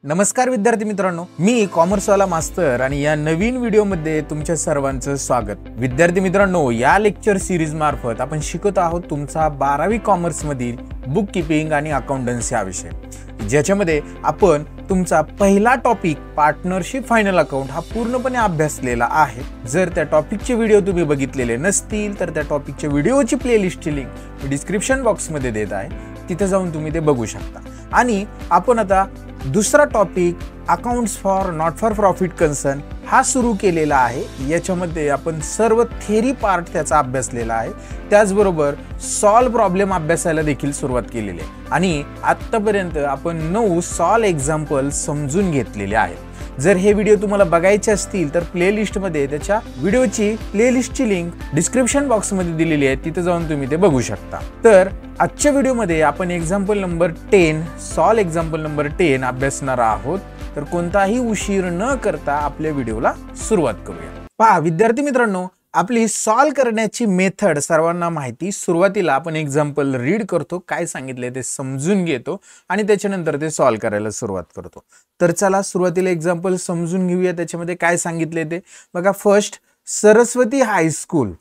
नमस्कार विद्यार्थी मित्रांनो, मी कॉमर्सवाला मास्तर आणि या नवीन व्हिडिओमध्ये तुमच्या सर्वांचं स्वागत। विद्यार्थी मित्रांनो, या लेक्चर सीरीज मार्फत आपण शिकत आहोत तुमचा 12वी कॉमर्स मधील बुक कीपिंग आणि अकाउंटन्सी हा विषय, ज्याच्यामध्ये आपण तुमचा पहिला टॉपिक पार्टनरशिप फायनल अकाउंट हा पूर्णपणे अभ्यासलेला आहे। जर त्या टॉपिकचे व्हिडिओ तुम्ही बघितलेले नसतील तर त्या टॉपिकच्या व्हिडिओची प्लेलिस्टची लिंक मी डिस्क्रिप्शन बॉक्समध्ये देत आहे, तिथे जाऊन तुम्ही ते बघू शकता। आणि आपण आता दुसरा topic accounts for not for profit concern हा सुरू केलेला आहे। याच्यामध्ये आपण सर्व थेरी पार्ट त्याचा अभ्यासलेला आहे, त्याचबरोबर सॉल्व प्रॉब्लेम अभ्यासायला देखील सुरुवात केलेली आहे आणि आतापर्यंत आपण 9 सॉल्व एक्झाम्पल समजून घेतलेले आहेत। जर हे व्हिडिओ तुम्हाला बघायचे असतील तर प्लेलिस्टमध्ये त्याच्या व्हिडिओची प्लेलिस्टची लिंक डिस्क्रिप्शन बॉक्समध्ये दिलेली आहे, तिथे जाऊन तुम्ही ते बघू शकता। तर आजच्या व्हिडिओमध्ये आपण example number 10 solve example number 10 अभ्यासणार आहोत। तर कोणताही उशीर न करता आपल्या व्हिडिओला सुरुवात करूया। पहा विद्यार्थी मित्रांनो, आपली सॉल्व करण्याची मेथड सर्वांना माहिती। सुरुवातीला आपण एक्झाम्पल रीड करतो, काय सांगितले ते समजून घेतो आणि त्याच्यानंतर ते सॉल्व करायला सुरुवात करतो। तर चला सुरुवातीला एक्झाम्पल समजून घेऊया, त्याच्यामध्ये काय सांगितले ते बघा। फर्स्ट, सरस्वती हायस्कूल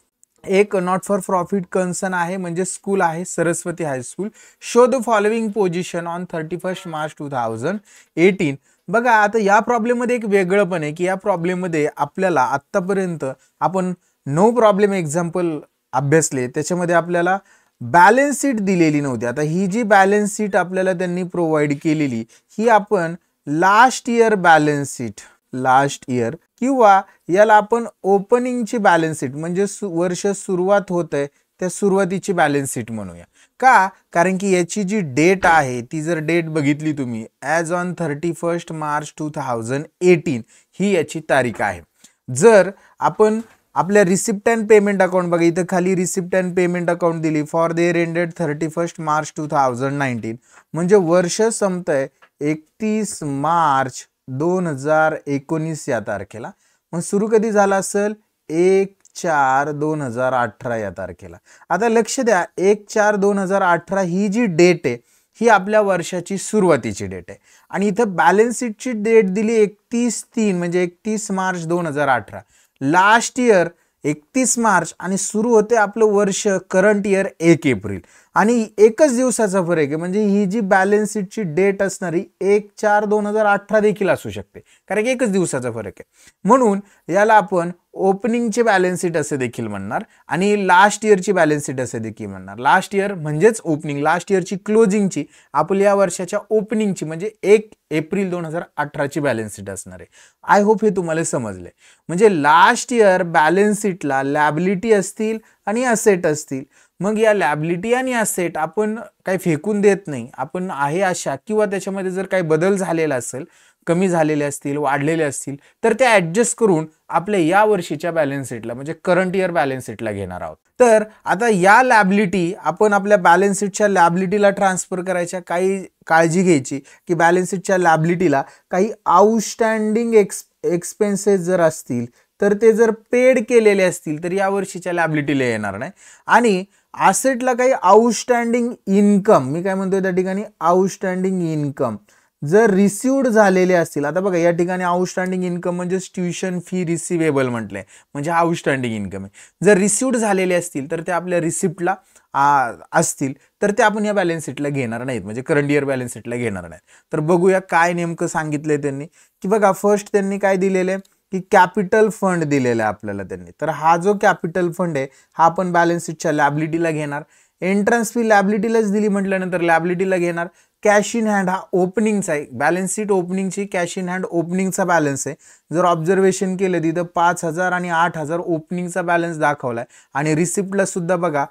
एक नॉट फॉर प्रॉफिट कन्सर्न आहे, म्हणजे स्कूल आहे Saraswati high school. Show the following position on 31 March 2018। बघा आता या प्रॉब्लेम मध्ये एक वेगळं पण आहे की या प्रॉब्लेम मध्ये आपल्याला आतापर्यंत आपण 9 प्रॉब्लेम एक्झाम्पल अभ्यासले, त्याच्यामध्ये आपल्याला बॅलन्स शीट दिलेली नव्हती। आता ही जी बॅलन्स शीट आपल्याला त्यांनी प्रोव्हाइड केलेली ही आपण last year balance sheet, last year किंवा याला आपण ओपनिंगची बॅलन्स शीट म्हणजे वर्ष सुरुवात होत आहे त्या सुरुवातीची बॅलन्स शीट म्हणूया। का? कारण की याची जी डेट आहे ती जर डेट बघितली तुम्ही ॲज ऑन 31 मार्च 2018 ही याची तारीख आहे। जर आपण आपल्या रिसिप्ट अँड पेमेंट अकाउंट बघा, इथं खाली रिसिप्ट अँड पेमेंट अकाउंट दिली for the year ended 31 March 2019, म्हणजे वर्ष संपतंय 31 मार्च 2019 या तारखेला। मग सुरू कधी झाला असेल 1/4/2018 या तारखेला। आता लक्ष द्या, 1/4/2018 ही जी डेट आहे ही आपल्या वर्षाची सुरुवातीची डेट आहे आणि इथं बॅलन्स शीटची डेट दिली 31/3 म्हणजे 31 मार्च 2018। लास्ट इयर 31 मार्च आणि सुरू होते आपलं वर्ष करंट इयर 1 एप्रिल आणि एकच दिवसाचा फरक आहे, म्हणजे ही जी बॅलन्स शीटची डेट असणारी 1/4/2018 देखील असू शकते, कारण की एकच दिवसाचा फरक आहे। म्हणून याला आपण ओपनिंगचे बॅलन्स शीट असे देखील म्हणणार आणि लास्ट इयरची बॅलन्स शीट असे देखील म्हणणार। लास्ट इयर म्हणजेच ओपनिंग, लास्ट इयरची क्लोजिंगची आपल्या या वर्षाच्या ओपनिंगची म्हणजे 1 एप्रिल 2018 ची बॅलन्स शीट असणार आहे। आय होप हे तुम्हाला समजले। म्हणजे लास्ट इयर बॅलन्स शीटला लॅबिलिटी असतील आणि असेट असतील। मग या लॅबिलिटी आणि असेट आपण काही फेकून देत नाही, आपण आहे अशा किंवा त्याच्यामध्ये जर काही बदल झालेला असेल, कमी झालेले असतील, वाढलेले असतील, तर ते ऍडजस्ट करून आपल्या या वर्षीच्या बॅलन्स शीटला म्हणजे करंट इयर बॅलन्स शीटला घेणार आहोत। तर आता या लॅबिलिटी आपण आपल्या बॅलन्स शीटच्या लॅबिलिटीला ट्रान्सफर करायच्या। काही काळजी घ्यायची की बॅलन्स शीटच्या लॅबिलिटीला काही आउटस्टँडिंग एक्सपेन्सेस जर असतील तर ते जर पेड केलेले असतील तर या वर्षीच्या लॅबिलिटीला येणार नाही। आणि असेटला काही आउटस्टँडिंग इन्कम, मी काय म्हणतोय त्या ठिकाणी आउटस्टँडिंग इन्कम जर रिसिव्ड झालेले असतील, आता बघा या ठिकाणी आउटस्टँडिंग इन्कम म्हणजे ट्युशन फी रिसिवेबल म्हटलंय, म्हणजे आउटस्टँडिंग इन्कम आहे। जर रिसिव्ड झालेले असतील तर ते आपल्या रिसिप्टला असतील तर ते आपण या बॅलन्स शीटला घेणार नाहीत, म्हणजे करंट इयर बॅलन्स शीटला घेणार नाहीत। तर बघूया काय नेमकं सांगितलंय त्यांनी की बघा, फर्स्ट त्यांनी काय दिलेलं आहे की कॅपिटल फंड दिलेला आहे आपल्याला त्यांनी। तर हा जो कॅपिटल फंड आहे हा आपण बॅलन्स शीटच्या लॅबिलिटीला घेणार। एंट्रन्स फी लॅबिलिटीलाच दिली म्हटल्यानंतर लॅबिलिटीला घेणार। कॅश इन हँड हा ओपनिंगचा आहे, बॅलन्स शीट ओपनिंगची कॅश इन हँड ओपनिंगचा बॅलन्स आहे। जर ऑब्झर्वेशन केलं तिथं 5,000 आणि 8,000 ओपनिंगचा बॅलन्स दाखवलाय आणि रिसिप्टला सुद्धा बघा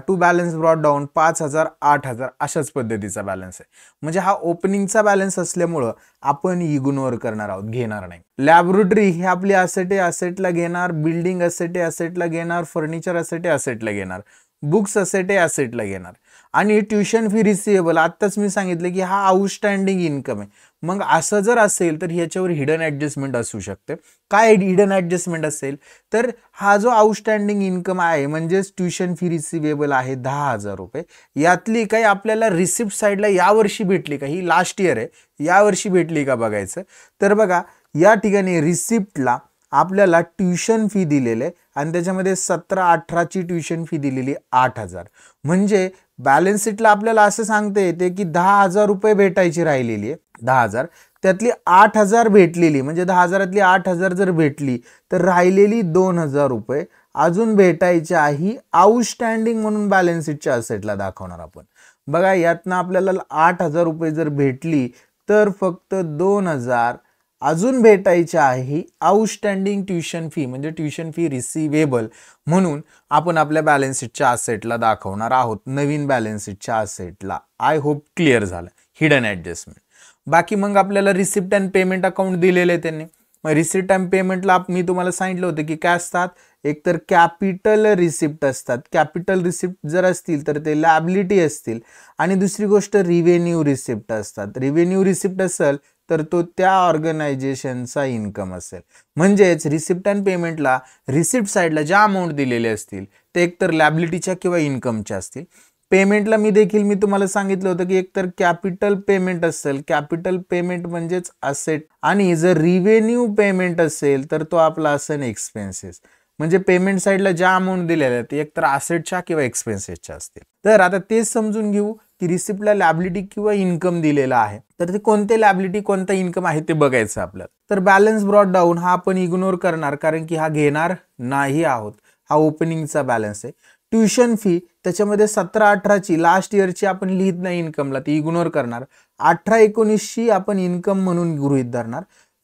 टू बॅलन्स ब्रॉट डाऊन 5,000 8,000 अशाच पद्धतीचा बॅलन्स आहे। म्हणजे हा ओपनिंगचा बॅलन्स असल्यामुळं आपण इग्नोर करणार आहोत, घेणार नाही। लॅबोरेटरी ही आपली असेट आहे, असेटला घेणार। बिल्डिंग असेट आहे, असेटला घेणार। फर्निचर असेट आहे, असेटला घेणार। बुक्स असेट आहे, असेटला घेणार। आणि ट्युशन फी रिसिवेबल आत्ताच मी सांगितलं की हा आउटस्टँडिंग इन्कम आहे, मग असं जर असेल तर ह्याच्यावर हिडन ॲडजस्टमेंट असू शकते. काय हिडन ॲडजस्टमेंट असेल तर हा जो आउटस्टँडिंग इन्कम आहे म्हणजेच ट्युशन फी रिसिवेबल आहे 10,000 रुपये, यातली काही आपल्याला रिसिप्ट साईडला यावर्षी भेटली का, ही लास्ट इयर आहे, यावर्षी भेटली का बघायचं. तर बघा या ठिकाणी रिसिप्टला आपल्याला ट्युशन फी दिलेले आणि त्याच्यामध्ये 17-18ची ट्युशन फी दिलेली 8,000. म्हणजे बॅलन्स शीटला आपल्याला असं सांगता येते की 10,000 रुपये भेटायची राहिलेली आहे, 10,000 त्यातली 8,000 भेटलेली, म्हणजे 10,000तली 8,000 जर भेटली तर राहिलेली 2,000 रुपये अजून भेटायची आहे आउटस्टँडिंग म्हणून बॅलन्स शीटच्या असेटला दाखवणार आपण. बघा यातनं आपल्याला 8,000 रुपये जर भेटली तर फक्त 2,000 अजून भेटायचे आहे आउटस्टँडिंग ट्युशन फी म्हणजे ट्युशन फी रिसिवेबल म्हणून आपण आपल्या बॅलन्स शीटच्या असेटला दाखवणार आहोत, नवीन बॅलन्स शीटच्या असेटला. आय होप क्लिअर झालं हिडन ॲडजस्टमेंट. बाकी मग आपल्याला रिसिप्ट अँड पेमेंट अकाउंट दिलेले आहे त्यांनी. मग रिसिप्ट अँड पेमेंटला मी तुम्हाला सांगितलं होतं की काय असतात, एक तर कॅपिटल रिसिप्ट असतात, कॅपिटल रिसिप्ट जर असतील तर ते लायबिलिटी असतील, आणि दुसरी गोष्ट रिव्हेन्यू रिसिप्ट असतात. रिव्हेन्यू रिसिप्ट असेल तर तो त्या ऑर्गनायझेशनचा इन्कम असेल. म्हणजेच रिसिप्ट अँड पेमेंटला रिसिप्ट साईडला ज्या अमाऊंट दिलेले असतील ते एकतर लायबिलिटीच्या किंवा इन्कमच्या असतील. पेमेंटला मी तुम्हाला सांगितलं होतं की एकतर कॅपिटल पेमेंट असेल, कॅपिटल पेमेंट म्हणजेच असेट, आणि जर रिव्हेन्यू पेमेंट असेल तर तो आपला असेल एक्सपेन्सेस. म्हणजे पेमेंट साईडला ज्या अमाऊंट दिलेल्या आहेत ते एकतर असेटच्या किंवा एक्सपेन्सेसच्या असतील. तर आता तेच समजून घेऊ की रिसिप्टला लायबिलिटी किंवा इन्कम दिलेला आहे तर ते कोणते लायबिलिटी कोणता इन्कम आहे ते बघायचं आपल्याला. तर बॅलन्स ब्रॉट डाऊन हा आपण इग्नोर करणार कारण की हा घेणार नाही आहोत, हा ओपनिंगचा बॅलन्स आहे. ट्युशन फी त्याच्यामध्ये 17-18ची लास्ट इयरची आपण लिहित नाही इन्कमला, ती इग्नोर करणार. 18-19ची आपण इन्कम म्हणून गृहीत धरणार.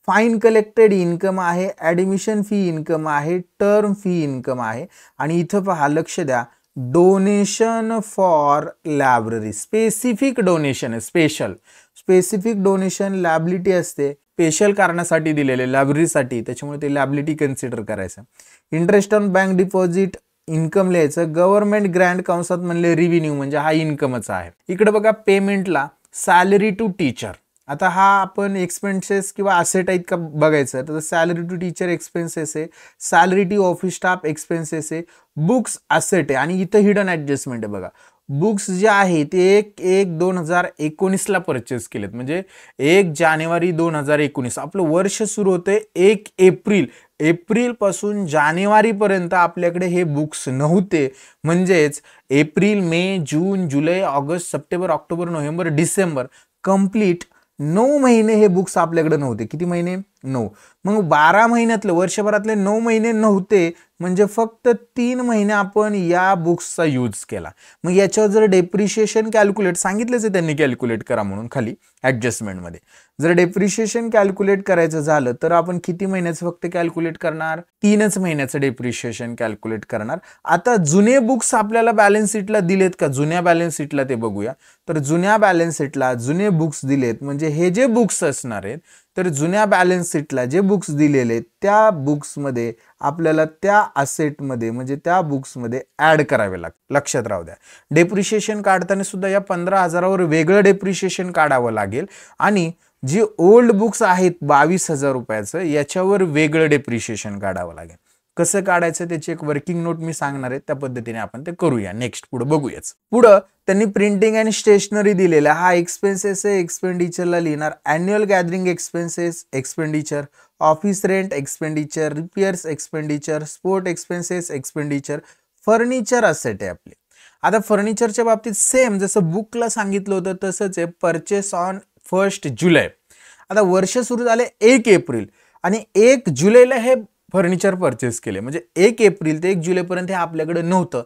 फाईन कलेक्टेड इन्कम आहे, ॲडमिशन फी इन्कम आहे, टर्म फी इन्कम आहे, आणि इथं पहा लक्ष द्या donation for library, specific donation आहे, स्पेसिफिक डोनेशन लायबिलिटी असते, स्पेशल कारणासाठी दिलेले लायब्ररीसाठी, त्याच्यामुळे ते लायबिलिटी कन्सिडर करायचं. Interest on bank deposit income लिहायचं. गव्हर्नमेंट ग्रँट कंसात म्हणले रिव्हेन्यू म्हणजे हा इन्कमच आहे. इकडे बघा पेमेंटला सॅलरी टू टीचर, आता हा आपण एक्सपेन्सेस किंवा असेट आहेत का बघायचं. तर सॅलरी टू टीचर एक्सपेन्सेस आहे, salary to office staff expenses आहे, बुक्स असेट आहे, आणि इथं हिडन ॲडजस्टमेंट आहे. बघा बुक्स जे आहे ते 1/1/2019ला परचेस केलेत, म्हणजे 1 जानेवारी 2019 आपलं वर्ष सुरू होते 1 एप्रिल पासून जानेवारीपर्यंत आपल्याकडे हे बुक्स नव्हते. म्हणजेच एप्रिल, मे, जून, जुलै, ऑगस्ट, सप्टेंबर, ऑक्टोबर, नोव्हेंबर, डिसेंबर कंप्लीट 9 महिने हे बुक्स आपल्याकडे नव्हते. किती महिने? 9. मग 12 महिन्यातले वर्षभरातले 9 महिने नव्हते, म्हणजे फक्त 3 महिने आपण या बुक्सचा यूज केला. मग याच्यावर जर डेप्रिशिएशन कॅल्क्युलेट सांगितलेच आहे त्यांनी कॅल्क्युलेट करा म्हणून खाली ॲडजस्टमेंटमध्ये, जर डेप्रिशिएशन कॅल्क्युलेट करायचं झालं तर आपण किती महिन्याचं फक्त कॅल्क्युलेट करणार? 3च महिन्याचं डेप्रिशिएशन कॅल्क्युलेट करणार. आता जुने बुक्स आपल्याला बॅलन्स शीटला दिलेत का? जुन्या बॅलन्स शीटला ते बघूया. तर जुन्या बॅलन्स शीटला जुने बुक्स दिलेत, म्हणजे हे जे बुक्स असणार आहेत तर जुन्या बॅलन्स शीटला जे बुक्स दिलेले त्या बुक्समध्ये आपल्याला त्या असेटमध्ये म्हणजे त्या बुक्समध्ये ॲड करावे लागतात. लक्षात राहू द्या, डेप्रिशिएशन काढताना सुद्धा या 15,000वर वेगळं डेप्रिशिएशन काढावं लागेल, आणि जी ओल्ड बुक्स आहेत 22,000 रुपयाचं याच्यावर वेगळं डेप्रिशिएशन काढावं लागेल. कसं काढायचं त्याची एक वर्किंग नोट मी सांगणार आहे, त्या पद्धतीने आपण ते करूया. नेक्स्ट पुढे बघूयाच. पुढं त्यांनी प्रिंटिंग अँड स्टेशनरी दिलेला, हा एक्सपेन्सेस आहे, एक्सपेंडिचरला लिहिणार. Annual gathering expenses expenditure, office rent expenditure, repairs expenditure, sport expenses expenditure, furniture asset आहे आपले. आता फर्निचरच्या बाबतीत सेम जसं बुकला सांगितलं होतं तसंच आहे, परचेस ऑन 1 जुलै. आता वर्ष सुरू झाले 1 एप्रिल आणि 1 जुलैला हे फर्निचर परचेस केले, म्हणजे 1 एप्रिल ते 1 जुलैपर्यंत हे आपल्याकडे नव्हतं.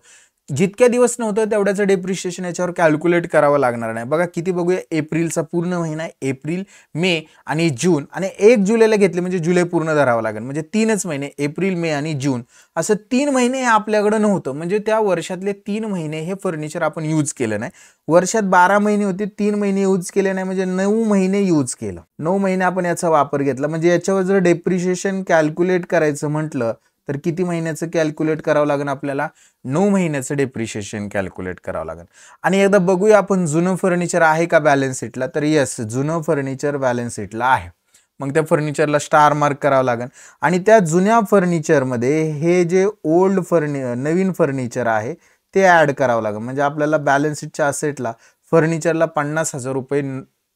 जितक्या दिवस नव्हतं तेवढ्याचं डेप्रिशिएशन याच्यावर कॅल्क्युलेट करावं लागणार नाही. बघा किती बघूया, एप्रिलचा पूर्ण महिना आहे, एप्रिल, मे आणि जून, आणि 1 जुलैला घेतले म्हणजे जुलै पूर्ण धरावं लागेल, म्हणजे 3च महिने एप्रिल, मे आणि जून, असं 3 महिने हे आपल्याकडे नव्हतं. म्हणजे त्या वर्षातले 3 महिने हे फर्निचर आपण यूज केलं नाही. वर्षात 12 महिने होते, 3 महिने यूज केले नाही, म्हणजे 9 महिने यूज केलं. 9 महिने आपण याचा वापर घेतला. म्हणजे याच्यावर जर डेप्रिशिएशन कॅल्क्युलेट करायचं म्हटलं तर किती महिन्याचं कॅल्क्युलेट करावं लागेल आपल्याला? 9 महिन्याचं डेप्रिशिएशन कॅल्क्युलेट करावं लागेल. आणि एकदा बघूया आपण जुनं फर्निचर आहे का बॅलन्स शीटला, तर येस, जुनं फर्निचर बॅलन्स शीटला आहे. मग त्या फर्निचरला स्टार मार्क करावं लागेल. आणि त्या जुन्या फर्निचरमध्ये हे जे नवीन फर्निचर आहे ते ऍड करावं लागेल. म्हणजे आपल्याला बॅलन्स शीटच्या असेटला फर्निचरला 50,000 रुपये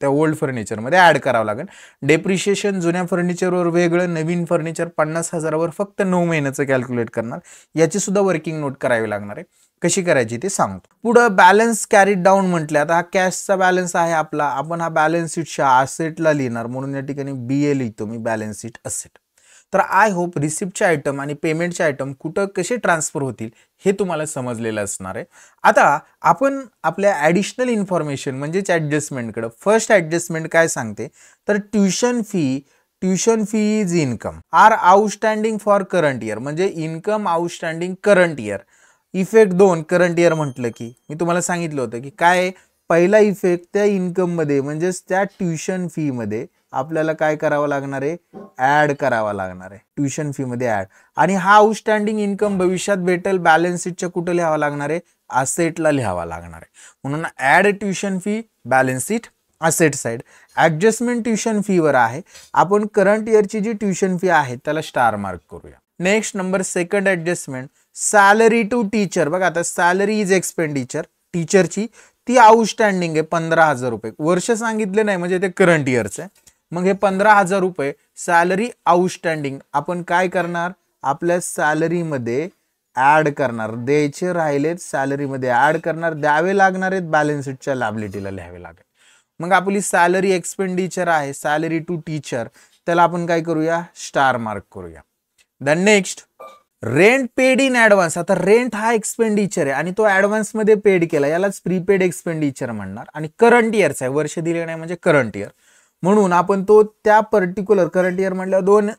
त्या ओल्ड फर्निचरमध्ये ऍड करावं लागेल. डेप्रिशिएशन जुन्या फर्निचरवर वेगळं, नवीन फर्निचर 50,000वर फक्त 9 महिन्याचं कॅल्क्युलेट करणार. याची सुद्धा वर्किंग नोट करावी लागणार आहे. कशी करायची ते सांगतो. पुढं बॅलन्स कॅरीड डाऊन म्हटलं. आता हा कॅशचा बॅलन्स आहे आपला, आपण हा बॅलन्स शीटच्या असेटला लिहिणार, म्हणून या ठिकाणी BA लिहितो मी, बॅलन्स शीट असेट. तर आय होप रिसिप्टचे आयटम आणि पेमेंटचे आयटम कुठं कसे ट्रान्सफर होतील हे तुम्हाला समजलेलं असणार आहे. आता आपण आपल्या ॲडिशनल इन्फॉर्मेशन म्हणजेच ॲडजस्टमेंटकडे. फर्स्ट ॲडजस्टमेंट काय सांगते, तर tuition fee is income are outstanding for current year, म्हणजे income outstanding current year. Effect 2 current year म्हटलं की मी तुम्हाला सांगितलं होतं की काय, पहिला इफेक्ट त्या इन्कममध्ये म्हणजेच त्या ट्युशन फीमध्ये आपल्याला काय करावं लागणार आहे, ऍड करावा लागणार आहे, ट्युशन फी मध्ये ऍड. आणि हा आउटस्टँडिंग इन्कम भविष्यात भेटेल, बॅलन्स शीटच्या कुठं लिहावा लागणार आहे, असेटला लिहावा लागणार आहे. म्हणून add tuition fee balance sheet asset side. Adjustment tuition फीवर आहे, आपण करंट इयरची जी ट्युशन फी आहे त्याला स्टार मार्क करूया. Next number second adjustment salary to teacher. बघा आता सॅलरी इज एक्सपेंडिचर, टीचरची ती आउटस्टँडिंग आहे 15,000 रुपये. वर्ष सांगितले नाही म्हणजे ते करंट इयरचं आहे. मग हे 15,000 रुपये सॅलरी आउटस्टँडिंग आपण काय करणार, आपल्या सॅलरीमध्ये ऍड करणार. द्यायचे राहिलेत सॅलरीमध्ये ऍड करणार, द्यावे लागणार आहेत बॅलन्स शीटच्या लायबिलिटीला लिहावे लागेल. मग आपली सॅलरी एक्सपेंडिचर आहे, सॅलरी टू टीचर, त्याला आपण काय करूया, स्टार मार्क करूया. Then next rent paid in advance. आता रेंट हा एक्सपेंडिचर आहे आणि तो ऍडव्हान्स मध्ये पेड केला, यालाच प्रीपेड एक्सपेंडिचर म्हणणार. आणि करंट इयरचा आहे, वर्ष दिले नाही म्हणजे करंट इयर, म्हणून आपण तो त्या पर्टिक्युलर करंट इयर म्हटल्यावर 2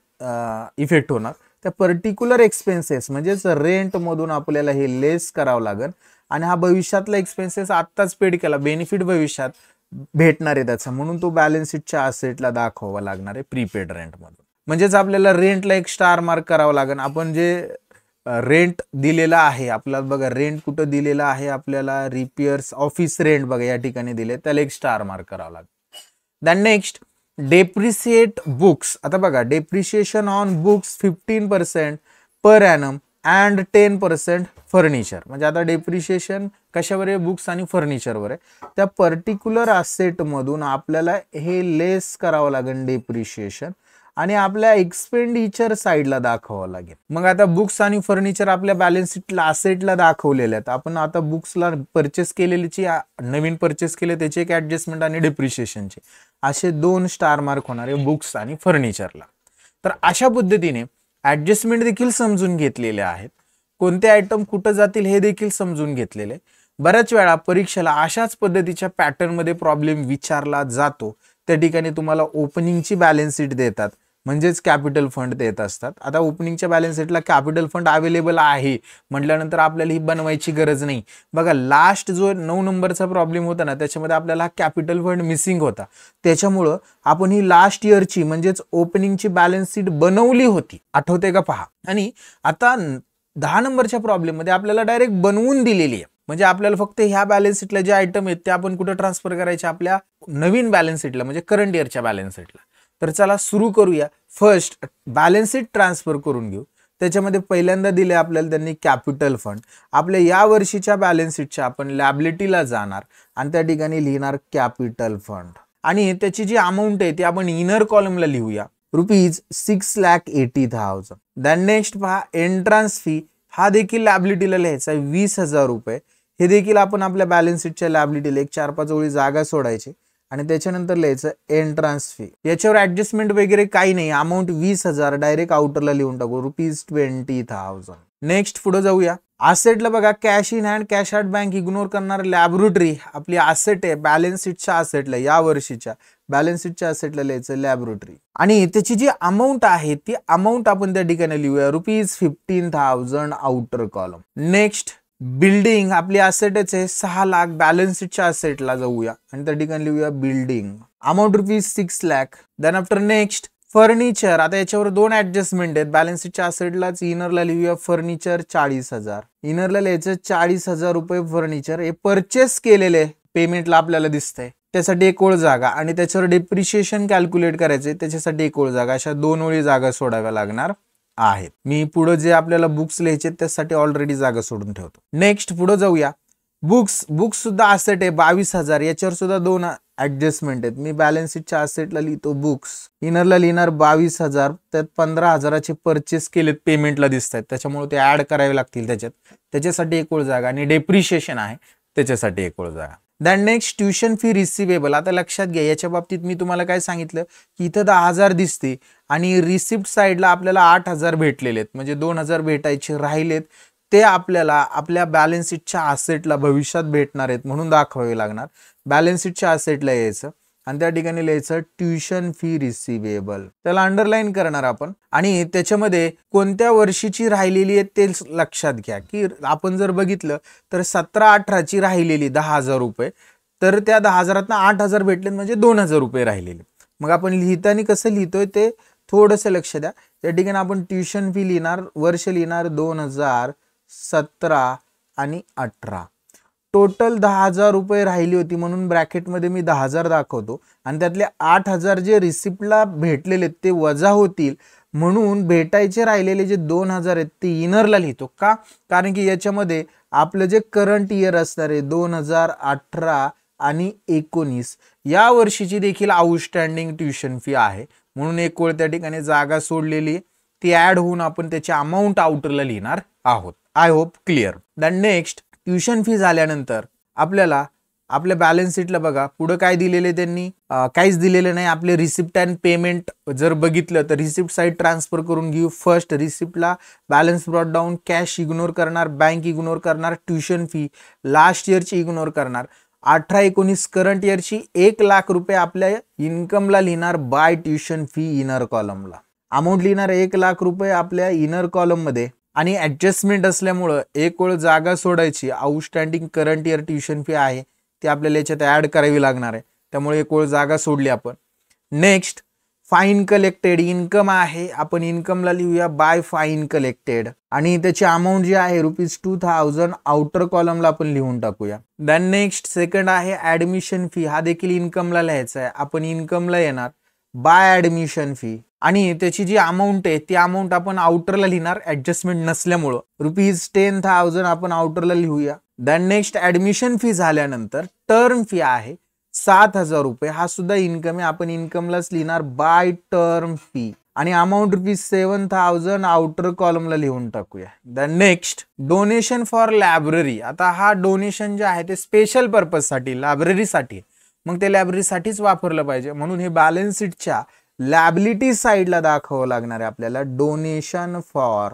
इफेक्ट होणार. त्या पर्टिक्युलर एक्सपेन्सेस म्हणजेच रेंट मधून आपल्याला हे लेस करावं लागेल. आणि हा भविष्यातला एक्सपेन्सेस आत्ताच पेड केला, बेनिफिट भविष्यात भेटणार आहे त्याचा, म्हणून तो बॅलन्स शीटच्या असेटला दाखवावा लागणार आहे प्रीपेड रेंट मधून. म्हणजेच आपल्याला रेंटला एक स्टार मार्क करावं लागेल. आपण जे रेंट दिलेला आहे आपल्याला, बघा रेंट कुठं दिलेला आहे आपल्याला, रिपेअर्स ऑफिस रेंट बघा या ठिकाणी दिले, त्याला एक स्टार मार्क करावं लागेल. Then next depreciate books. आता बघा depreciation on books 15% per annum and 10% furniture. म्हणजे आता डेप्रिशिएशन कशावर आहे, बुक्स आणि फर्निचरवर आहे. त्या पर्टिक्युलर असेट मधून आपल्याला हे लेस करावं लागेल डेप्रिशिएशन आणि आपल्या एक्सपेंडिचर साईडला दाखवावं लागेल. मग आता बुक्स आणि फर्निचर आपल्या बॅलन्स शीटला असेटला दाखवलेले आहेत. आपण आता बुक्सला परचेस केलेलीची, नवीन परचेस केले त्याची एक ऍडजस्टमेंट आणि डेप्रिशिएशनचे असे 2 स्टार मार्क होणार आहे बुक्स आणि फर्निचरला. तर अशा पद्धतीने ऍडजस्टमेंट देखील समजून घेतलेले आहेत, कोणते आयटम कुठं जातील हे देखील समजून घेतलेले. बऱ्याच वेळा परीक्षेला अशाच पद्धतीच्या पॅटर्नमध्ये प्रॉब्लेम विचारला जातो. त्या ठिकाणी तुम्हाला ओपनिंगची बॅलन्स शीट देतात, म्हणजेच कॅपिटल फंड देत असतात. आता ओपनिंगच्या बॅलन्स शीटला कॅपिटल फंड अवेलेबल आहे म्हटल्यानंतर आपल्याला ही बनवायची गरज नाही. बघा लास्ट जो 9 नंबरचा प्रॉब्लेम होता ना, त्याच्यामध्ये आपल्याला कॅपिटल फंड मिसिंग होता, त्याच्यामुळं आपण ही लास्ट इयरची म्हणजेच ओपनिंगची बॅलन्स शीट बनवली होती, आठवते का पहा. आणि आता 10 नंबरच्या प्रॉब्लेम मध्ये आपल्याला डायरेक्ट बनवून दिलेली आहे. म्हणजे आपल्याला फक्त ह्या बॅलन्स शीटला जे आयटम आहेत ते आपण कुठे ट्रान्सफर करायचे, आपल्या नवीन बॅलन्स शीटला म्हणजे करंट इयरच्या बॅलन्स शीटला. तर चला सुरू करूया. फर्स्ट बॅलन्स शीट ट्रान्सफर करून घेऊ. त्याच्यामध्ये पहिल्यांदा दिले आपल्याला त्यांनी कॅपिटल फंड. आपल्या या वर्षीच्या बॅलन्स शीटच्या आपण लॅबिलिटीला जाणार आणि त्या ठिकाणी लिहिणार कॅपिटल फंड आणि त्याची जी अमाऊंट आहे ती आपण इनर कॉलमला लिहूया, ₹6,80,000. देन नेक्स्ट पहा एंट्रन्स फी, हा देखील लॅबिलिटीला लिहायचा आहे 20,000 रुपये. हे देखील आपण आपल्या बॅलन्स शीटच्या लॅबिलिटीला एक 4-5 ओळी जागा सोडायची आणि त्याच्यानंतर लिहायचं एंट्रन्स फी. याच्यावर ऍडजस्टमेंट वगैरे काही नाही, अमाऊंट 20,000 डायरेक्ट आउटरला लिहून टाकू ₹20,000. नेक्स्ट पुढे जाऊया. असेटला बघा cash in hand, cash at bank ignore करणार. लॅबोरेटरी आपली असेट आहे बॅलन्स शीटच्या असेटला, या वर्षीच्या बॅलन्स शीटच्या असेटला लिहायचं लॅबोरेटरी आणि त्याची जी अमाऊंट आहे ती अमाऊंट आपण त्या ठिकाणी लिहूया ₹15,000 आउटर कॉलम. नेक्स्ट बिल्डिंग आपली असेटच आहे 6 लाख, बॅलन्स शीटच्या असेटला जाऊया आणि त्या ठिकाणी लिहूया building, amount ₹6 lakh. Then after next furniture, आता याच्यावर दोन ऍडजस्टमेंट आहेत. बॅलन्स शीटच्या असेटलाच इनरला लिहूया फर्निचर 40,000, इनरला लिहायचं 40,000 रुपये फर्निचर. हे परचेस केलेले पेमेंटला आपल्याला दिसतंय, त्यासाठी एक ओळ जागा, आणि त्याच्यावर डेप्रिशिएशन कॅल्क्युलेट करायचे त्याच्यासाठी एक ओळ जागा. अशा दोन ओळी जागा सोडाव्या लागणार आहेत. मी पुढे जे आपल्याला बुक्स लिहायचे त्यासाठी ऑलरेडी जागा सोडून ठेवतो. नेक्स्ट पुढे जाऊया. बुक्स सुद्धा असेट आहे 22,000, याच्यावर सुद्धा दोन ऍडजस्टमेंट आहेत. मी बॅलन्स शीटच्या असेटला लिहितो बुक्स, इनरला लिहिणार 22,000, त्यात 15,000चे परचेस केलेत पेमेंटला दिसत आहेत, त्याच्यामुळे ते ऍड करावे लागतील त्याच्यासाठी एक ओळ जागा, आणि डेप्रिशिएशन आहे त्याच्यासाठी एक ओळ जागा. Than next tuition fee receivable. आता लक्षात घ्या, याच्या बाबतीत मी तुम्हाला काय सांगितलं की इथं 10,000 दिसते आणि रिसिप्ट साईडला आपल्याला 8,000 भेटलेले आहेत, म्हणजे 2,000 भेटायचे राहिलेत, ते आपल्याला आपल्या बॅलन्स शीटच्या असेटला भविष्यात भेटणार आहेत म्हणून दाखवावे लागणार. बॅलन्स शीटच्या असेटला यायचं आणि त्या ठिकाणी लिहायचं ट्युशन फी रिसिवेबल, त्याला अंडरलाईन करणार आपण, आणि त्याच्यामध्ये कोणत्या वर्षीची राहिलेली आहे ते लक्षात घ्या. की आपण जर बघितलं तर 17-18ची राहिलेली 10,000 रुपये, तर त्या 10,000तनं 8,000 भेटले म्हणजे 2,000 रुपये राहिलेले. मग आपण लिहिताना कसं लिहितोय ते थोडंसं लक्ष द्या. त्या ठिकाणी आपण ट्युशन फी लिहिणार, वर्ष लिहिणार 2017 आणि 18. टोटल 10,000 रुपये राहिली होती म्हणून ब्रॅकेटमध्ये मी 10,000 दाखवतो, आणि त्यातले 8,000 जे रिसिप्टला भेटलेले ते वजा होतील, म्हणून भेटायचे राहिलेले जे 2,000 आहेत ते इनरला लिहितो. का? कारण की याच्यामध्ये आपलं जे करंट इयर असणार आहे 2018 आणि 19 या वर्षीची देखील आउटस्टँडिंग ट्युशन फी आहे, म्हणून एक ओळ त्या ठिकाणी जागा सोडलेली ती ऍड होऊन आपण त्याची अमाऊंट आउटरला लिहिणार आहोत. I hope clear. Than next tuition fee झाल्यानंतर आपल्याला आपल्या बॅलन्स शीटला बघा पुढे काय दिलेले त्यांनी, काहीच दिलेलं नाही. आपले रिसिप्ट अँड पेमेंट जर बघितलं तर रिसिप्ट साईड ट्रान्सफर करून घेऊ. फर्स्ट रिसिप्टला balance brought down, cash ignore करणार, बँक इग्नोर करणार, ट्युशन फी लास्ट इयरची इग्नोर करणार. 18-19 करंट इयरची 1,00,000 रुपये आपल्या इन्कमला लिहिणार बाय ट्युशन फी इनर कॉलमला. अमाऊंट लिहिणार 1,00,000 रुपये आपल्या इनर कॉलम मध्ये, आणि ऍडजस्टमेंट असल्यामुळं एक ओळ जागा सोडायची. Outstanding current year tuition fee आहे ती आपल्याला याच्यात ऍड करावी लागणार आहे, त्यामुळे एक ओळ जागा सोडली आपण. नेक्स्ट फाईन कलेक्टेड, इन्कम आहे, आपण इन्कमला लिहूया बाय फाईन कलेक्टेड, आणि त्याची अमाऊंट जी आहे ₹2,000 आउटर कॉलमला आपण लिहून टाकूया. दॅन नेक्स्ट सेकंड आहे ऍडमिशन फी, हा देखील इन्कमला लिहायचा आहे. आपण इन्कमला येणार बाय ऍडमिशन फी, आणि त्याची जी अमाऊंट आहे ती अमाऊंट आपण आउटरला लिहिणार ऍडजस्टमेंट नसल्यामुळं ₹10,000 आपण आउटरला लिहूया. दॅन नेक्स्ट ऍडमिशन फी झाल्यानंतर टर्म फी आहे 7,000 रुपये, हा सुद्धा इन्कम आहे, आपण इन्कमलाच लिहिणार बाय टर्म फी, आणि अमाऊंट ₹7,000 आउटर कॉलमला लिहून टाकूया. Than next donation for library. आता हा डोनेशन जे आहे ते स्पेशल पर्पजसाठी लायब्ररीसाठी, मग ते लायब्ररीसाठीच वापरलं पाहिजे, म्हणून हे बॅलन्स शीटच्या लायबिलिटी साईडला दाखवावं लागणार आहे आपल्याला डोनेशन फॉर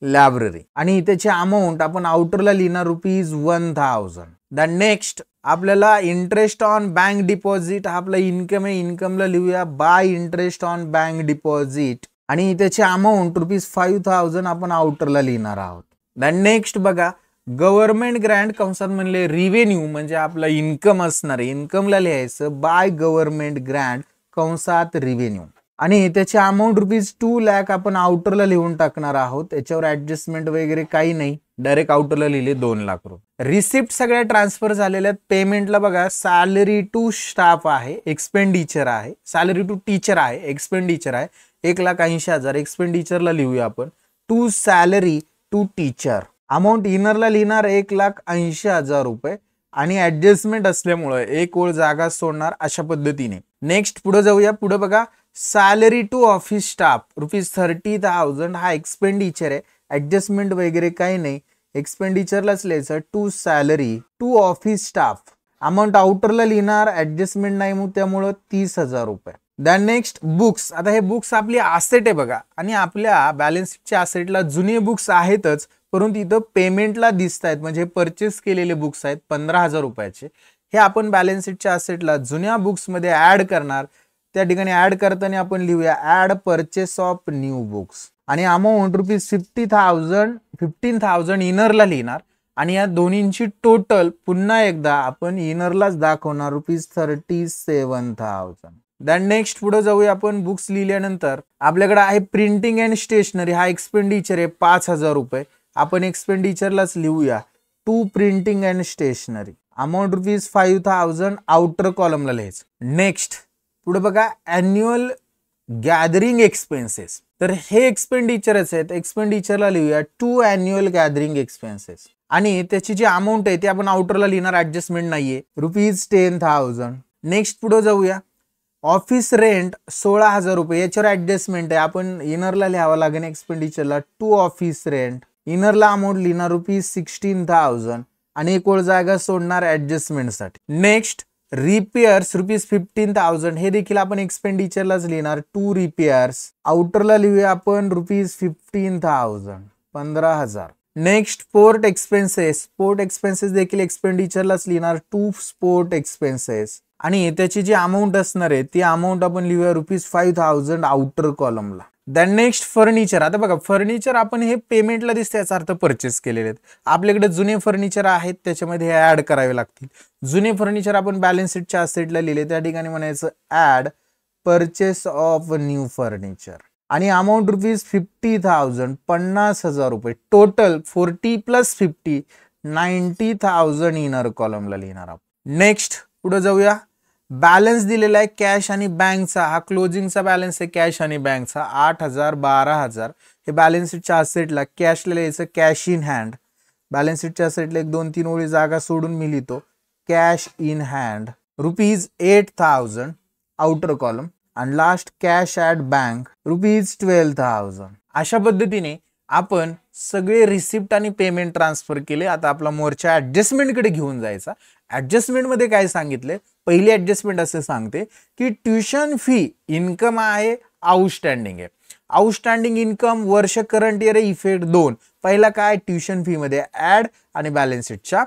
लायब्ररी, आणि त्याची अमाऊंट आपण आउटरला लिहिणार ₹1,000. दॅन नेक्स्ट आपल्याला इंटरेस्ट ऑन बँक डिपॉझिट, हा आपला इन्कम आहे, इन्कमला लिहूया bye interest on bank deposit, आणि त्याची अमाऊंट ₹5,000 आपण आउटरला लिहिणार आहोत. दॅन नेक्स्ट बघा गव्हर्नमेंट ग्रँट, कंसात म्हणले रिव्हेन्यू, म्हणजे आपला इन्कम असणार आहे, इन्कमला लिहायचं बाय गव्हर्नमेंट ग्रँट कंसात रिव्हेन्यू, आणि त्याची अमाऊंट ₹2,00,000 आपण आउटरला लिहून टाकणार आहोत. त्याच्यावर ऍडजस्टमेंट वगैरे काही नाही, डायरेक्ट आउटरला लिहिले 2,00,000 रुपये. रिसिप्ट सगळ्या ट्रान्सफर झालेल्या आहेत. पेमेंटला बघा सॅलरी टू स्टाफ आहे, एक्सपेंडिचर आहे, सॅलरी टू टीचर आहे, एक्सपेंडिचर आहे 1,80,000, एक्सपेंडिचरला लिहूया आपण to salary to teacher. Amount इनरला लिहिणार 1,80,000 रुपये, आणि ऍडजस्टमेंट असल्यामुळे एक ओळ जागा सोडणार अशा पद्धतीने. नेक्स्ट पुढे जाऊया. पुढे बघा सॅलरी टू ऑफिस स्टाफ ₹30,000, हा एक्सपेंडिचर आहे, ऍडजस्टमेंट वगैरे काही नाही, एक्सपेंडिचरलाच लिहायचं to salary to office staff. Amount आउटरला लिहिणार, ऍडजस्टमेंट नाही मग त्यामुळं 30,000 रुपये. Then next books. आता हे बुक्स आपली असेट आहे बघा, आणि आपल्या बॅलन्स शीटच्या असेटला जुने बुक्स आहेतच, परंतु इथं पेमेंटला दिसत आहेत, म्हणजे परचेस केलेले बुक्स आहेत 15,000 रुपयाचे, हे आपण बॅलन्स शीटच्या असेटला जुन्या बुक्स मध्ये ऍड करणार. त्या ठिकाणी ऍड करताना आपण लिहूया add purchase of new books, आणि अमाऊंट ₹15,000 इनरला लिहिणार, आणि या दोन्हींची टोटल पुन्हा एकदा आपण इनरलाच दाखवणार ₹37,000. दॅन नेक्स्ट पुढे जाऊया आपण. बुक्स लिहिल्यानंतर आपल्याकडे आहे प्रिंटिंग अँड स्टेशनरी. हा एक्सपेंडिचर आहे 5,000 रुपये. आपण एक्सपेंडिचरलाच लिहूया to printing and stationery. Amount ₹5,000 outer कॉलमला लिहायचं. नेक्स्ट पुढे बघा अॅन्युअल गॅदरिंग एक्सपेन्सेस. तर हे एक्सपेंडिचरच आहेत. एक्सपेंडिचरला लिहूया टू अॅन्युअल गॅदरिंग एक्सपेन्सेस. आणि त्याची जी अमाऊंट आहे ती आपण आउटरला लिहिणार, ऍडजस्टमेंट नाहीये, ₹10,000. नेक्स्ट पुढे जाऊया. ऑफिस रेंट 16,000 रुपये. याच्यावर ऍडजस्टमेंट आहे, आपण इनरला लिहावं लागेल एक्सपेंडिचरला टू ऑफिस रेंट. इनरला अमाऊंट लिहिणार ₹16,000 आणि एक ओळ जागा सोडणार ऍडजस्टमेंटसाठी. Next repairs ₹15,000. हे देखील आपण एक्सपेंडिचरलाच लिहिणार टू रिपेअर्स. आउटरला लिहूया आपण ₹15,000 15,000. Next port expenses. Port expenses देखील एक्सपेंडिचरलाच लिहिणार टू स्पोर्ट एक्सपेन्सेस. आणि त्याची जी अमाऊंट असणार आहे ती अमाऊंट आपण लिहूया ₹5,000 आउटर कॉलमला. Then next furniture. आता बघा फर्निचर आपण हे पेमेंटला दिसते, याचा अर्थ परचेस केलेले आहेत. आपल्याकडे जुने फर्निचर आहेत त्याच्यामध्ये हे ऍड करावे लागतील. जुने फर्निचर आपण बॅलन्स शीटच्या असेटला लिहिले, त्या ठिकाणी म्हणायचं add purchase of new furniture. आणि अमाऊंट ₹50,000 50,000 रुपये. टोटल 40 + 50 90,000 इनर कॉलमला लिहिणार आपण. नेक्स्ट पुढे जाऊया. बॅलन्स दिलेला आहे कॅश आणि बँकचा. हा क्लोजिंगचा बॅलन्स आहे कॅश आणि बँकचा 8,000 12,000. हे बॅलन्स शीटच्या असेटला कॅशला लिहायचं कॅश इन हँड. बॅलन्स शीटच्या असेटला 1-2-3 ओळी जागा सोडून मी लिहितो cash in hand ₹8,000 outer column. आणि लास्ट कॅश ॲट बँक ₹12,000. अशा पद्धतीने आपण सगळे रिसिप्ट आणि पेमेंट ट्रान्सफर केले. आता आपला मोर्चा ऍडजस्टमेंटकडे घेऊन जायचा. ऍडजस्टमेंटमध्ये काय सांगितले, पहिली ऍडजस्टमेंट असं सांगते की ट्युशन फी इन्कम आहे आउटस्टँडिंग आहे. आउटस्टँडिंग इन्कम वर्ष करंट इयर इफेक्ट 2. पहिला काय ट्युशन फी मध्ये ऍड आणि बॅलन्स शीटच्या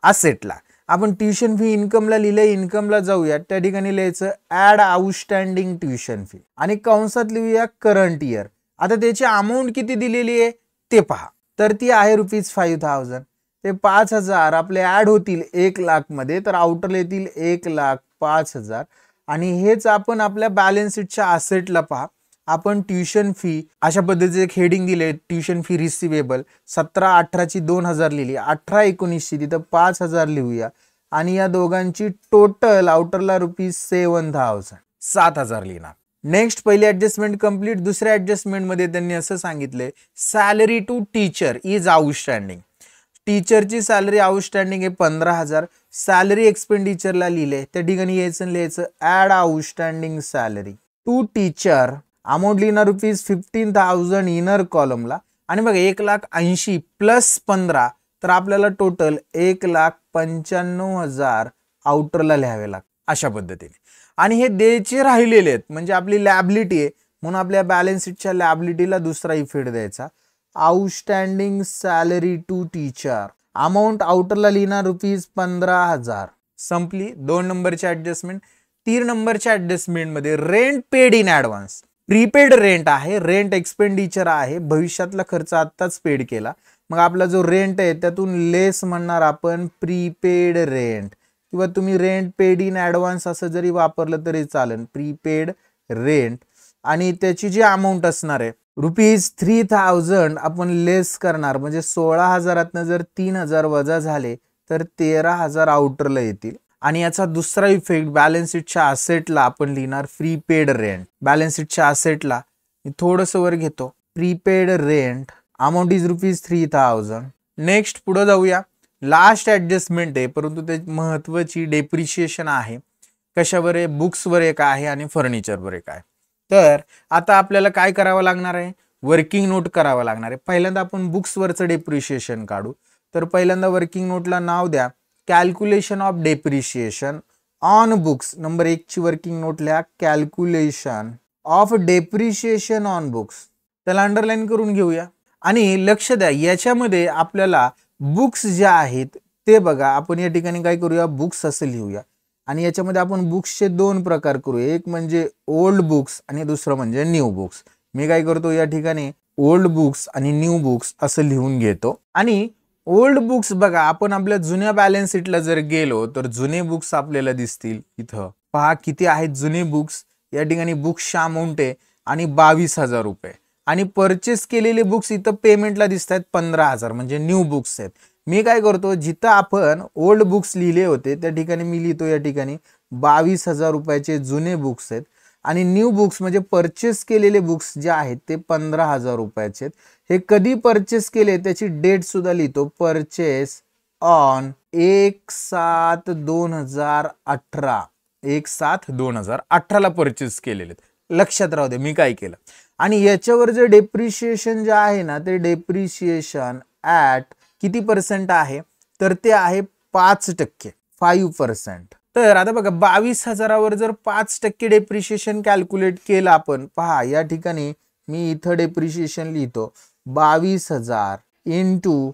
असेटला. आपण ट्युशन फी इन्कमला लिहिले, इन्कमला जाऊया, त्या ठिकाणी लिहायचं ऍड आउटस्टँडिंग ट्युशन फी आणि कंसात लिहूया करंट इयर. आता त्याची अमाऊंट किती दिलेली आहे ते पहा. तर ती आहे ₹5,000. ते 5,000 आपले ऍड होतील 1,00,000 मध्ये, तर आउटरला येतील 1,05,000. आणि हेच आपण आपल्या बॅलन्स शीटच्या असेटला पहा. आपण ट्युशन फी अशा पद्धतीचे एक हेडिंग दिले, ट्युशन फी रिसिवेबल 17-18ची 2,000 लिहिली, 18-19ची तिथं 5,000 लिहूया. आणि या दोघांची टोटल आउटरला ₹7,000 7,000 लिहिणार. नेक्स्ट पहिली ऍडजस्टमेंट कंप्लीट. दुसऱ्या ऍडजस्टमेंटमध्ये त्यांनी असं सांगितलंय salary to teacher is outstanding. टीचरची सॅलरी आउटस्टँडिंग आहे 15,000. सॅलरी एक्सपेंडिचरला लिहिले, त्या ठिकाणी लिहायचं add outstanding salary to teacher. Amount लिहिणार ₹15,000 इनर कॉलमला. आणि बघा 1,80,000 + 15 तर आपल्याला टोटल 1,95,000 आउटरला लिहावे लागतात अशा पद्धतीने. आणि हे द्यायचे राहिलेले आहेत म्हणजे आपली लॅबिलिटी आहे, म्हणून आपल्या बॅलन्स शीटच्या लॅबिलिटीला दुसरा इफेक्ट द्यायचा outstanding salary to teacher. Amount आउटरला लिहिणार ₹15,000. संपली 2 नंबरची ऍडजस्टमेंट. 3 नंबरच्या ऍडजस्टमेंट मध्ये rent paid in advance. Prepaid rent आहे, रेंट एक्सपेंडिचर आहे, भविष्यातला खर्च आत्ताच पेड केला. मग आपला जो रेंट आहे त्यातून लेस म्हणणार आपण प्रीपेड रेंट, किंवा तुम्ही रेंट पेड इन ऍडव्हान्स असं जरी वापरलं तरी चालेल, प्रीपेड रेंट. आणि त्याची जी अमाऊंट असणार आहे ₹3,000 आपण लेस करणार, म्हणजे 16,000 जर 3,000 वजा झाले तर 13,000 आउटरला येतील. आणि याचा दुसरा इफेक्ट बॅलन्स शीटच्या असेटला आपण लिहिणार प्रीपेड रेंट. बॅलन्स शीटच्या असेटला मी थोडंसं वर घेतो prepaid rent amount is ₹3,000. Next पुढे जाऊया. लास्ट ऍडजस्टमेंट आहे परंतु ते महत्वाची डेप्रिशिएशन आहे. कशावर आहे, बुक्सवर एक आहे आणि फर्निचरवर एक आहे. तर आता आपल्याला काय करावं लागणार आहे, वर्किंग नोट करावं लागणार आहे. पहिल्यांदा आपण बुक्सवरचं डेप्रिशिएशन काढू. तर पहिल्यांदा वर्किंग नोटला नाव द्या calculation of depreciation on books. Number 1 ची वर्किंग नोट लिहा calculation of depreciation on books. त्याला अंडरलाईन करून घेऊया. आणि लक्ष द्या याच्यामध्ये आपल्याला बुक्स ज्या आहेत ते बघा, आपण या ठिकाणी काय करूया बुक्स असं लिहूया. आणि याच्यामध्ये आपण बुक्सचे 2 प्रकार करूया, एक म्हणजे ओल्ड बुक्स आणि दुसरं म्हणजे न्यू बुक्स. मी काय करतो या ठिकाणी ओल्ड बुक्स आणि न्यू बुक्स असं लिहून घेतो. आणि ओल्ड बुक्स बघा, आपण आपल्या जुन्या बॅलन्स शीटला जर गेलो तर जुने बुक्स आपल्याला दिसतील इथं पहा किती आहेत जुने बुक्स. या ठिकाणी बुक्सची अमाऊंट आहे आणि 22,000 रुपये. आणि परचेस केलेले बुक्स इथं पेमेंटला दिसत आहेत 15,000, म्हणजे न्यू बुक्स आहेत. मी काय करतो, जिथं आपण ओल्ड बुक्स लिहिले होते त्या ठिकाणी मी लिहितो या ठिकाणी 22,000 रुपयाचे जुने बुक्स आहेत. आणि न्यू बुक्स म्हणजे परचेस केलेले बुक्स जे आहेत ते 15,000 रुपयाचे आहेत. हे कधी परचेस केले त्याची डेट सुद्धा लिहितो, परचेस ऑन 1/7/2018. 1/7/2018 परचेस केलेले. लक्षात राहू दे मी काय केलं. आणि याच्यावर जे डेप्रिशिएशन जे आहे ना, ते डेप्रिशिएशन ॲट किती पर्सेंट आहे, तर ते आहे 5%, 5%. तर आता बघा 22,000वर जर 5% डेप्रिशिएशन कॅल्क्युलेट केलं आपण, पहा या ठिकाणी मी इथं डेप्रिशिएशन लिहितो 22,000 इंटू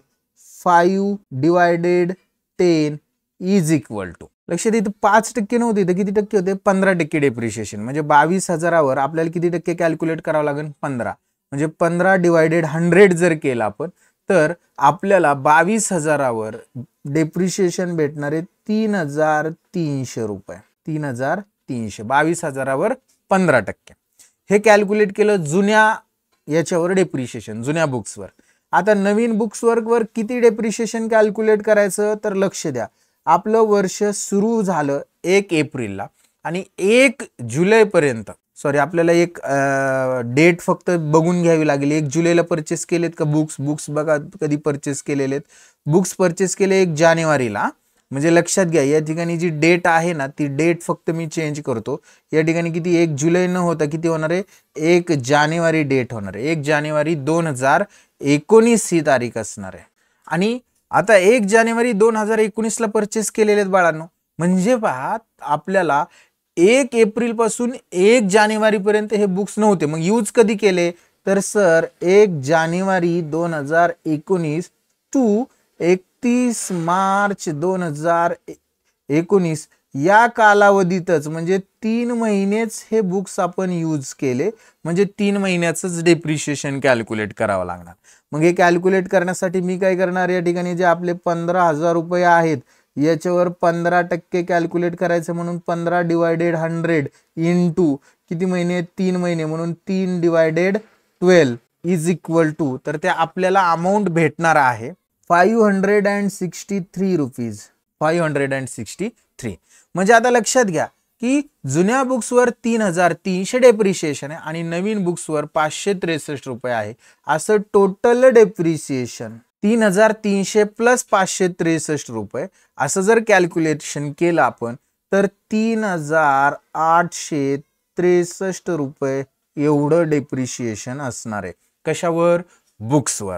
5/10 इज इक्वल टू, लक्षात इथं 5% नव्हते, इथं किती टक्के होते, 15% डेप्रिशिएशन. म्हणजे 22,000वर आपल्याला किती टक्के कॅल्क्युलेट करावं लागेल, 15. म्हणजे 15/100 जर केलं आपण तर आपल्याला 22,000वर डेप्रिशिएशन भेटणार आहे 3,300 रुपये. 3,300 22,000वर 15%. हे कॅल्क्युलेट केलं जुन्या याच्यावर डेप्रिशिएशन, जुन्या बुक्सवर. आता नवीन बुक्सवर किती डेप्रिशिएशन कॅल्क्युलेट करायचं, तर लक्ष द्या. आपलं वर्ष सुरू झालं 1 एप्रिलला आणि 1 जुलैपर्यंत, सॉरी आपल्याला एक डेट फक्त बघून घ्यावी लागेल. 1 जुलैला परचेस केलेत का बुक्स बघा कधी परचेस केलेले आहेत. बुक्स परचेस केले 1 जानेवारीला. म्हणजे लक्षात घ्या या ठिकाणी जी डेट आहे ना, ती डेट फक्त मी चेंज करतो. या ठिकाणी किती 1 जुलै न होता किती होणार आहे, 1 जानेवारी डेट होणार आहे. 1 जानेवारी 2019 ही तारीख असणार आहे. आणि आता 1 जानेवारी 2019ला परचेस केलेले आहेत बाळांनो. म्हणजे पहा आपल्याला 1 एप्रिल पासून 1 जानेवारी पर्यंत हे बुक्स नव्हते. मग यूज कधी केले, तर सर 1 जानेवारी 2019 टू 31 मार्च 2019 या कालावधीतच, म्हणजे 3 महिनेच हे बुक्स आपण यूज केले. म्हणजे 3 महिन्याचंच डेप्रिशिएशन कॅल्क्युलेट करावं लागणार. मग हे कॅल्क्युलेट करण्यासाठी मी काय करणार, या ठिकाणी जे आपले 15,000 रुपये आहेत याच्यावर 15% कॅल्क्युलेट करायचं. म्हणून 15/100 इंटू किती महिने, 3 महिने, म्हणून 3/12 इज इक्वल टू, तर ते आपल्याला अमाऊंट भेटणार आहे 563 रुपीज. 563. म्हणजे आता लक्षात घ्या की जुन्या बुक्सवर 3,300 डेप्रिशिएशन आहे आणि नवीन बुक्सवर 563 रुपये आहे. असं टोटल डेप्रिशिएशन 3,300 प्लस 563 रुपये असं जर कॅल्क्युलेशन केलं आपण तर 3,863 रुपये एवढं डेप्रिशिएशन असणार आहे. कशावर, बुक्सवर.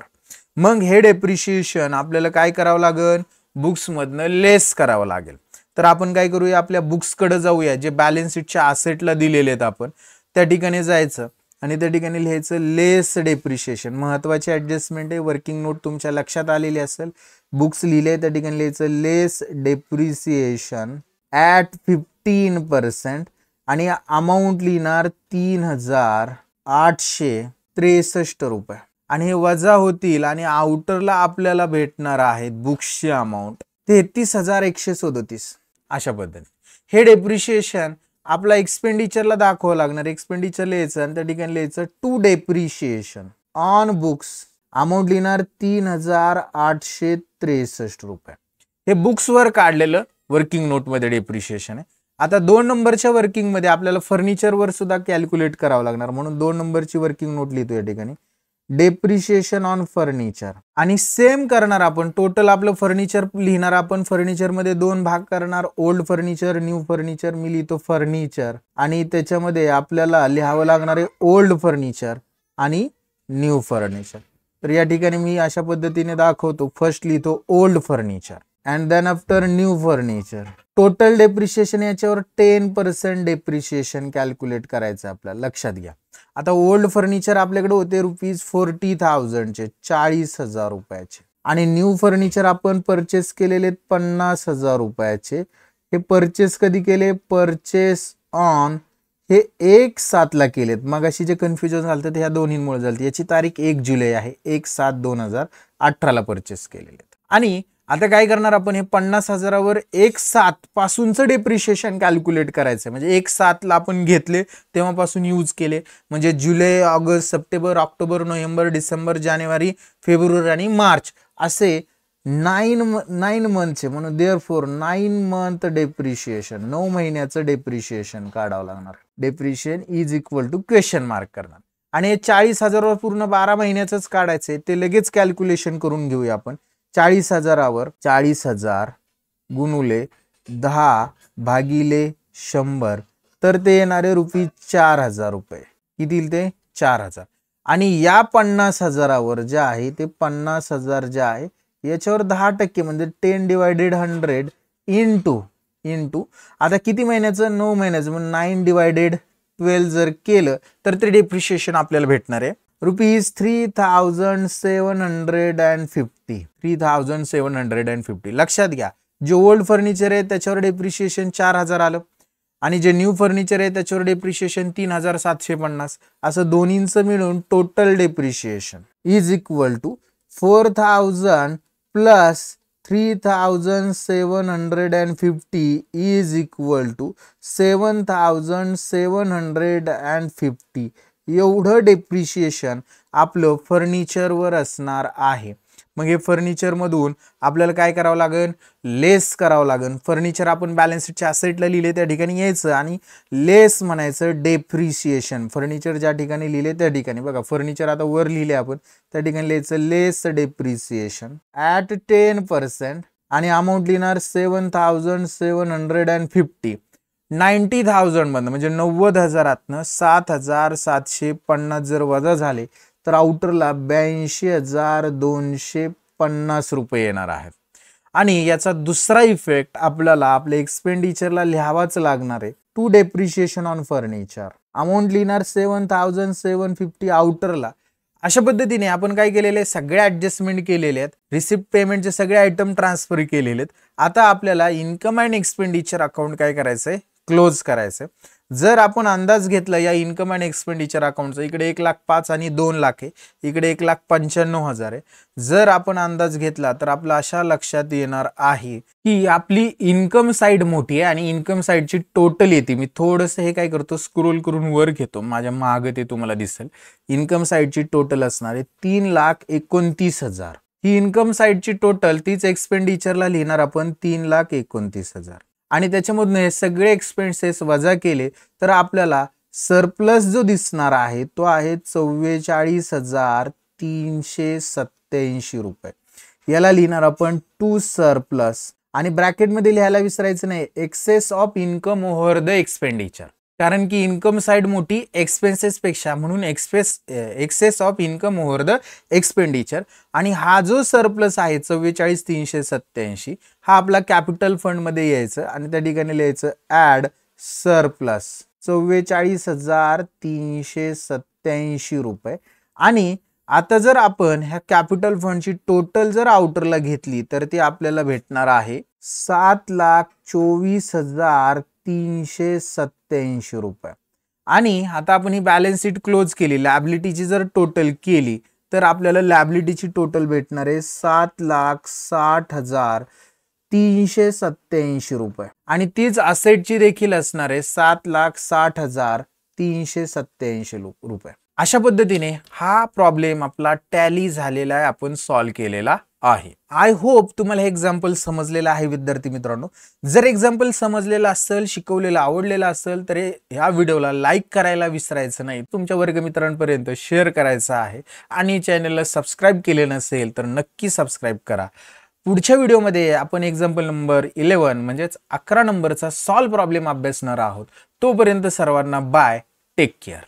मग हे डेप्रिशिएशन आपल्याला काय करावं लागेल, बुक्समधनं लेस करावं लागेल. तर आपण काय करूया, आपल्या बुक्सकडे जाऊया जे बॅलन्स शीटच्या असेटला दिलेले आहेत. आपण त्या ठिकाणी जायचं आणि त्या ठिकाणी लिहायचं लेस डेप्रिशिएशन. महत्वाची ऍडजस्टमेंट आहे, वर्किंग नोट तुमच्या लक्षात आलेली असेल. बुक्स लिहिले त्या ठिकाणी लिहायचं लेस डेप्रिशिएशन ॲट 15% आणि अमाऊंट लिहिणार 3,863 रुपये. आणि हे वजा होतील आणि आउटरला आपल्याला भेटणार आहेत बुक्सची अमाऊंट 33,137. अशा पद्धतीने हे डेप्रिशिएशन आपला एक्सपेंडिचरला दाखवावं लागणार. एक्सपेंडिचर लिहायचं आणि त्या ठिकाणी लिहायचं to depreciation on books. Amount लिहिणार 3,863 रुपये. हे बुक्सवर काढलेलं वर्किंग नोटमध्ये डेप्रिशिएशन आहे. आता 2 नंबरच्या वर्किंग मध्ये आपल्याला फर्निचरवर सुद्धा कॅल्क्युलेट करावं लागणार. म्हणून 2 नंबरची वर्किंग नोट लिहितो या ठिकाणी डेप्रिशिएशन ऑन फर्निचर. आणि सेम करणार आपण, टोटल आपलं फर्निचर लिहिणार आपण. फर्निचर मध्ये 2 भाग करणार, ओल्ड फर्निचर, न्यू फर्निचर. मी लिहितो फर्निचर आणि त्याच्यामध्ये आपल्याला लिहावं लागणार आहे ओल्ड फर्निचर आणि न्यू फर्निचर. तर या ठिकाणी मी अशा पद्धतीने दाखवतो. फर्स्ट लिहितो old furniture and then after new furniture. Total depreciation याच्यावर 10% डेप्रिशिएशन कॅल्क्युलेट करायचं आपल्याला, लक्षात घ्या. आता ओल्ड फर्निचर आपल्याकडे होते ₹40,000चे, 40,000 रुपयाचे. आणि न्यू फर्निचर आपण परचेस केलेले 50,000 रुपयाचे. हे परचेस कधी केले, परचेस ऑन हे 1/7ला केलेत. मग अशी जे कन्फ्युजन झालं ते ह्या दोन्हींमुळे झालं. याची तारीख 1 जुलै आहे. 1/7/2018ला परचेस केलेले. आणि आता काय करणार आपण, हे 50,000वर 1/7 पासूनचं डेप्रिशिएशन कॅल्क्युलेट करायचं. म्हणजे 1/7ला आपण घेतले तेव्हापासून यूज केले, म्हणजे जुलै, ऑगस्ट, सप्टेंबर, ऑक्टोबर, नोव्हेंबर, डिसेंबर, जानेवारी, फेब्रुवारी आणि मार्च असे 9 मंथचे, म्हणून देअरफॉर 9 मंथ डेप्रिशिएशन, 9 महिन्याचं डेप्रिशिएशन काढावं लागणार. Depreciation is equal to question mark करणार. आणि हे 40,000वर पूर्ण 12 महिन्याचंच काढायचंय, ते लगेच कॅल्क्युलेशन करून घेऊया आपण. 40,000वर 40,000 गुणुले 10 भागिले 100, तर ते येणारे ₹4,000. किती येईल ते? 4,000. आणि या 50,000वर जे आहे ते 50,000 जे आहे याच्यावर 10% म्हणजे 10/100 इंटू आता किती महिन्याचं? 9 महिन्याचं, म्हणून 9/12 जर केलं तर ते डेप्रिशिएशन आपल्याला भेटणार आहे ₹3,750. 3,750. लक्षात घ्या, जे ओल्ड फर्निचर आहे त्याच्यावर डेप्रिशिएशन 4,000 आलं आणि जे न्यू फर्निचर आहे त्याच्यावर डेप्रिशिएशन 3,750. असं दोन्हींचं मिळून total depreciation is equal to 4,000 plus 3,750 is equal to 7,750. एवढं डेप्रिशिएशन आपलं फर्निचरवर असणार आहे. मग हे फर्निचर मधून आपल्याला काय करावं लागेल? लेस करावं लागेल. फर्निचर आपण बॅलन्स शीटच्या असेटला लिहिले त्या ठिकाणी यायचं आणि लेस म्हणायचं डेप्रिशिएशन. फर्निचर ज्या ठिकाणी लिहिले त्या ठिकाणी बघा, फर्निचर आता वर लिहिले आपण, त्या ठिकाणी लिहायचं लेस डेप्रिशिएशन ॲट 10% आणि अमाऊंट लिहिणार 7,750. 90,000 मधनं म्हणजे 90,000तनं 7,750 जर वजा झाले तर आउटरला 82,250 रुपये येणार आहेत. आणि याचा दुसरा इफेक्ट आपल्याला आपल्या एक्सपेंडिचरला लिहावाच लागणार आहे. To depreciation on furniture amount लिहिणार 7,750 आउटरला. अशा पद्धतीने आपण काय केलेले, सगळे ऍडजस्टमेंट केलेले आहेत, रिसिप्ट पेमेंटचे सगळे आयटम ट्रान्सफर केलेले आहेत. आता आपल्याला इन्कम अँड एक्सपेंडिचर अकाउंट काय करायचंय? क्लोज करायचंय. जर आपण अंदाज घेतला या इन्कम अँड एक्सपेंडिचर अकाउंटचा, इकडे 1,05,000 आणि 2,00,000 आहे, इकडे 1,95,000 आहे. जर आपण अंदाज घेतला तर आपलं अशा लक्षात येणार आहे की आपली इन्कम साइड मोठी आहे आणि इन्कम साइडची टोटल येते. मी थोडंसं हे काय करतो, स्क्रोल करून वर घेतो, माझ्या मागे ते तुम्हाला दिसेल. इन्कम साइडची टोटल असणार आहे 3,29,000. ही इन्कम साइडची टोटल, तीच एक्सपेंडिचरला लिहिणार आपण 3,29,000. आणि त्याच्यामधून हे सगळे एक्सपेन्सेस वजा केले तर आपल्याला सरप्लस जो दिसणार आहे तो आहे 44,387 रुपये. याला लिहिणार आपण टू सरप्लस आणि ब्रॅकेटमध्ये लिहायला विसरायचं नाही, excess of income over the expenditure. कारण की इन्कम साइड मोठी एक्सपेन्सेस पेक्षा, म्हणून excess of income over the expenditure. आणि हा जो सरप्लस आहे 44,387 हा आपला कॅपिटल फंड मध्ये यायचं आणि त्या ठिकाणी लिहायचं ऍड सरप्लस 44,387 रुपये. आणि आता जर आपण ह्या कॅपिटल फंडची टोटल जर आउटरला घेतली तर ती आपल्याला भेटणार आहे 7,24,387 रुपये. आणि आता आपण ही बॅलन्स शीट क्लोज केली, लॅबिलिटीची जर टोटल केली तर आपल्याला लॅबिलिटीची टोटल भेटणार आहे 7,60,387 रुपये. आणि तीच असेटची देखील असणार आहे 7,60,387 रुपये. अशा पद्धतीने हा प्रॉब्लेम आपला टॅली झालेला आहे, आपण सॉल्व्ह केलेला आहे. आय होप तुम्हाला हे एक्झाम्पल समजलेलं आहे विद्यार्थी मित्रांनो. जर एक्झाम्पल समजलेलं असेल, शिकवलेलं आवडलेलं असेल तर ह्या व्हिडिओला लाईक करायला विसरायचं नाही, तुमच्या वर्गमित्रांपर्यंत शेअर करायचं आहे आणि चॅनलला सबस्क्राईब केले नसेल तर नक्की सबस्क्राईब करा. पुढच्या व्हिडिओमध्ये आपण एक्झाम्पल नंबर 11 म्हणजेच 11 नंबरचा सॉल्व्ह प्रॉब्लेम अभ्यासणार आहोत. तोपर्यंत सर्वांना बाय, टेक केअर.